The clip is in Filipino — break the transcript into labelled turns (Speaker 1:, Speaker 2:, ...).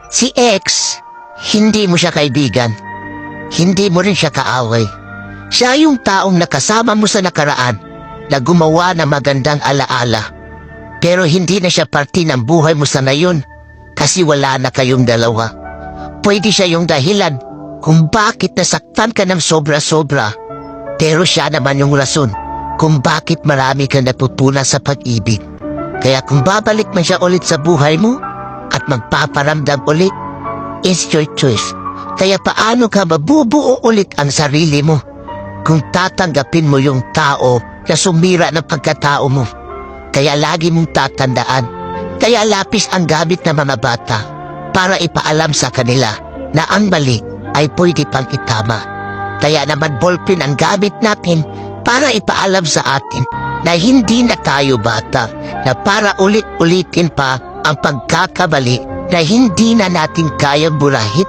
Speaker 1: Si X, hindi mo siya kaibigan. Hindi mo rin siya kaaway. Siya yung taong nakasama mo sa nakaraan na gumawa ng magandang alaala. Pero hindi na siya parte ng buhay mo sa ngayon kasi wala na kayong dalawa. Pwede siya yung dahilan kung bakit nasaktan ka ng sobra-sobra. Pero siya naman yung rason kung bakit marami ka natutunan sa pag-ibig. Kaya kung babalik man siya ulit sa buhay mo at magpaparamdam ulit, it's your choice. Kaya paano ka mabubuo ulit ang sarili mo kung tatanggapin mo yung tao na sumira ng pagkatao mo? Kaya lagi mong tatandaan, kaya lapis ang gamit ng mga bata para ipaalam sa kanila na ang mali ay pwede pang itama. Kaya naman ballpen ang gamit natin para ipaalam sa atin na hindi na tayo bata, na para ulit-ulitin pa ang pagkakamali na hindi na natin kayang burahin.